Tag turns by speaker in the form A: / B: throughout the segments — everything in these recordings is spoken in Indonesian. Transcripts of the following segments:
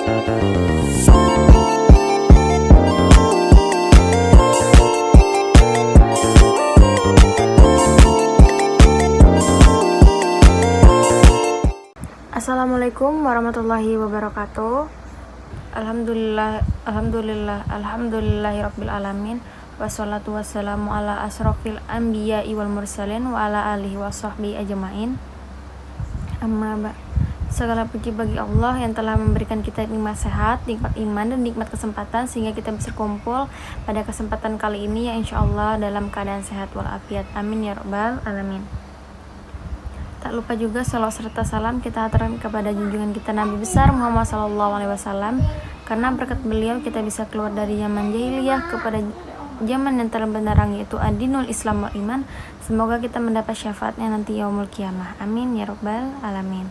A: Assalamualaikum warahmatullahi wabarakatuh. Alhamdulillahirabbil alamin. Wassalatu wassalamu ala asrofil anbiya'i wal mursalin wa ala alihi washabbihi ajmain. Amma ba'. Segala puji bagi Allah yang telah memberikan kita nikmat sehat, nikmat iman, dan nikmat kesempatan sehingga kita bisa kumpul pada kesempatan kali ini ya insyaallah dalam keadaan sehat walafiat. Amin ya rabbal alamin. Tak lupa juga salawat serta salam kita aturkan kepada junjungan kita Nabi besar Muhammad SAW, karena berkat beliau kita bisa keluar dari zaman jahiliyah kepada zaman yang terbenarang, yaitu adinul Islam wal iman. Semoga kita mendapat syafaatnya nanti yaumul qiyamah. Amin ya rabbal alamin.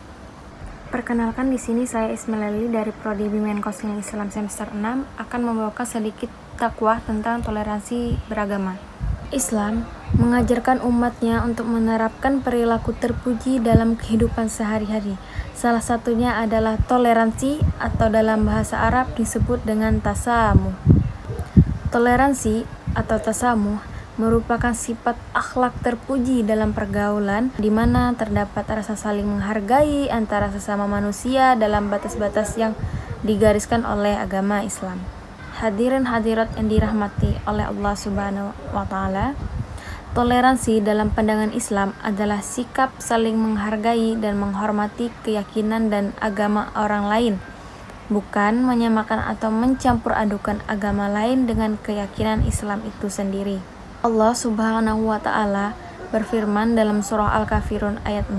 A: Perkenalkan, di sini saya Ismail dari Prodi Bimbingan Konseling Islam semester 6 akan membawakan sedikit dakwah tentang toleransi beragama. Islam mengajarkan umatnya untuk menerapkan perilaku terpuji dalam kehidupan sehari-hari. Salah satunya adalah toleransi, atau dalam bahasa Arab disebut dengan tasamuh. Toleransi atau tasamuh merupakan sifat akhlak terpuji dalam pergaulan, di mana terdapat rasa saling menghargai antara sesama manusia dalam batas-batas yang digariskan oleh agama Islam. Hadirin hadirat yang dirahmati oleh Allah Subhanahu wa Ta'ala, toleransi dalam pandangan Islam adalah sikap saling menghargai dan menghormati keyakinan dan agama orang lain, bukan menyamakan atau mencampur adukan agama lain dengan keyakinan Islam itu sendiri. Allah Subhanahu wa Ta'ala berfirman dalam surah Al-Kafirun ayat 6,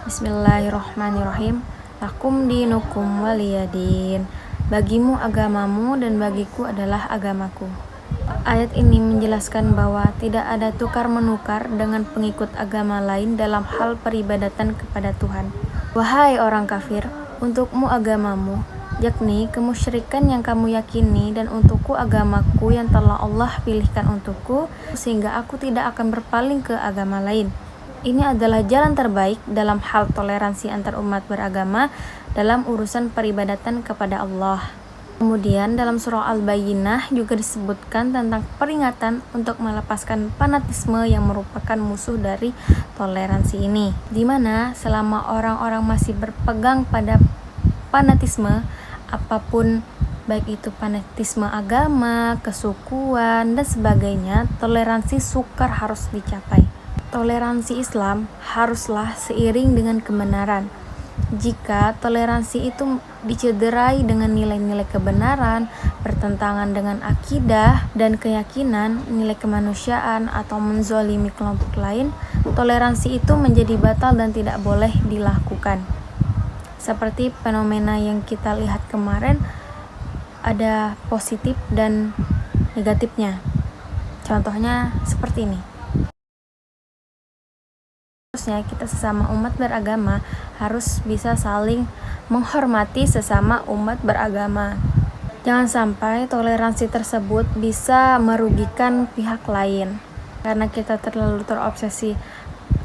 A: Bismillahirrahmanirrahim, Lakum dinukum waliyadin. Bagimu agamamu dan bagiku adalah agamaku. Ayat ini menjelaskan bahwa tidak ada tukar-menukar dengan pengikut agama lain dalam hal peribadatan kepada Tuhan. Wahai orang kafir, untukmu agamamu, yakni kemusyrikan yang kamu yakini, dan untukku agamaku yang telah Allah pilihkan untukku, sehingga aku tidak akan berpaling ke agama lain. Ini adalah jalan terbaik dalam hal toleransi antar umat beragama dalam urusan peribadatan kepada Allah. Kemudian dalam surah Al-Bayyinah juga disebutkan tentang peringatan untuk melepaskan fanatisme yang merupakan musuh dari toleransi ini, di mana selama orang-orang masih berpegang pada fanatisme apapun, baik itu fanatisme agama, kesukuan, dan sebagainya, toleransi sukar harus dicapai. Toleransi Islam haruslah seiring dengan kebenaran. Jika toleransi itu dicederai dengan nilai-nilai kebenaran, bertentangan dengan akidah dan keyakinan, nilai kemanusiaan, atau menzolimi kelompok lain, toleransi itu menjadi batal dan tidak boleh dilakukan. Seperti fenomena yang kita lihat kemarin, ada positif dan negatifnya. Contohnya seperti ini. Harusnya kita sesama umat beragama harus bisa saling menghormati sesama umat beragama. Jangan sampai toleransi tersebut bisa merugikan pihak lain. Karena kita terlalu terobsesi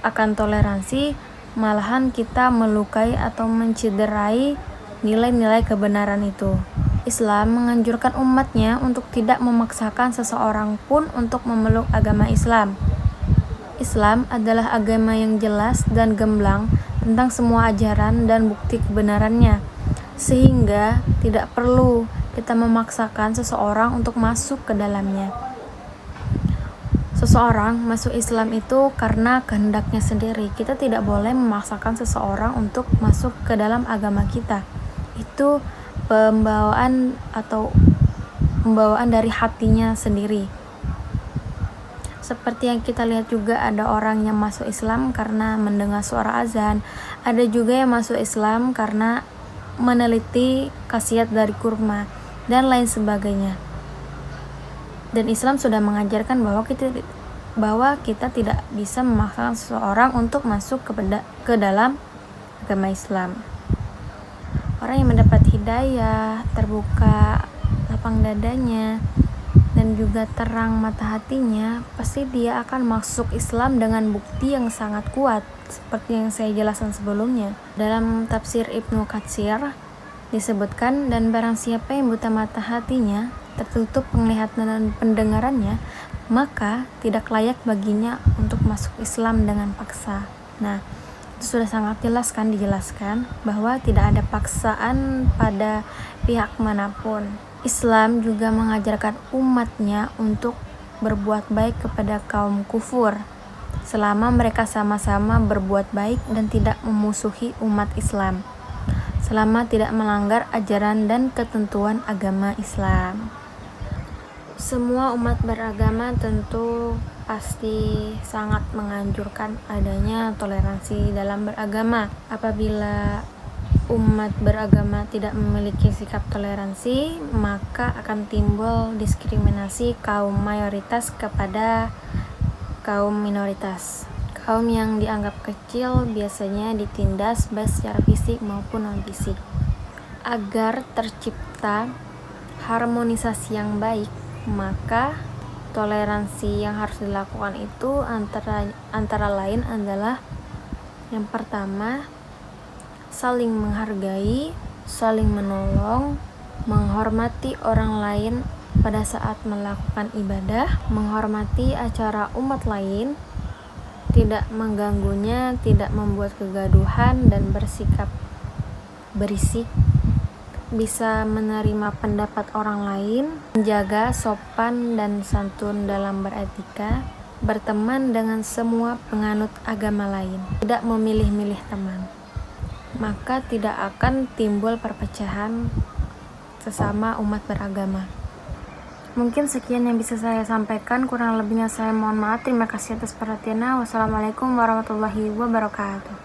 A: akan toleransi, malahan kita melukai atau mencederai nilai-nilai kebenaran itu. Islam menganjurkan umatnya untuk tidak memaksakan seseorang pun untuk memeluk agama Islam. Islam adalah agama yang jelas dan gamblang tentang semua ajaran dan bukti kebenarannya, sehingga tidak perlu kita memaksakan seseorang untuk masuk ke dalamnya. Seseorang masuk Islam itu karena kehendaknya sendiri. Kita tidak boleh memaksakan seseorang untuk masuk ke dalam agama kita. Itu pembawaan dari hatinya sendiri. Seperti yang kita lihat juga, ada orang yang masuk Islam karena mendengar suara azan. Ada juga yang masuk Islam karena meneliti khasiat dari kurma dan lain sebagainya. Dan Islam sudah mengajarkan bahwa kita tidak bisa memaksa seseorang untuk masuk ke dalam agama Islam. Orang yang mendapat hidayah, terbuka lapang dadanya, dan juga terang mata hatinya, pasti dia akan masuk Islam dengan bukti yang sangat kuat, seperti yang saya jelaskan sebelumnya. Dalam tafsir Ibnu Katsir Disebutkan, dan barang siapa yang buta mata hatinya, tertutup penglihatan dan pendengarannya, maka tidak layak baginya untuk masuk Islam dengan paksa. Nah, itu sudah sangat jelas kan dijelaskan bahwa tidak ada paksaan pada pihak manapun. Islam juga mengajarkan umatnya untuk berbuat baik kepada kaum kufur selama mereka sama-sama berbuat baik dan tidak memusuhi umat Islam, selama tidak melanggar ajaran dan ketentuan agama Islam. Semua umat beragama tentu pasti sangat menganjurkan adanya toleransi dalam beragama. Apabila umat beragama tidak memiliki sikap toleransi, maka akan timbul diskriminasi kaum mayoritas kepada kaum minoritas. Kaum yang dianggap kecil biasanya ditindas baik secara fisik maupun non-fisik. Agar tercipta harmonisasi yang baik, maka toleransi yang harus dilakukan itu antara lain adalah yang pertama, saling menghargai, saling menolong, menghormati orang lain pada saat melakukan ibadah, menghormati acara umat lain, tidak mengganggunya, tidak membuat kegaduhan dan bersikap berisik, bisa menerima pendapat orang lain, menjaga sopan dan santun dalam beretika, berteman dengan semua penganut agama lain, tidak memilih-milih teman. Maka tidak akan timbul perpecahan sesama umat beragama. Mungkin sekian yang bisa saya sampaikan, kurang lebihnya saya mohon maaf. Terima kasih atas perhatiannya. Wassalamualaikum warahmatullahi wabarakatuh.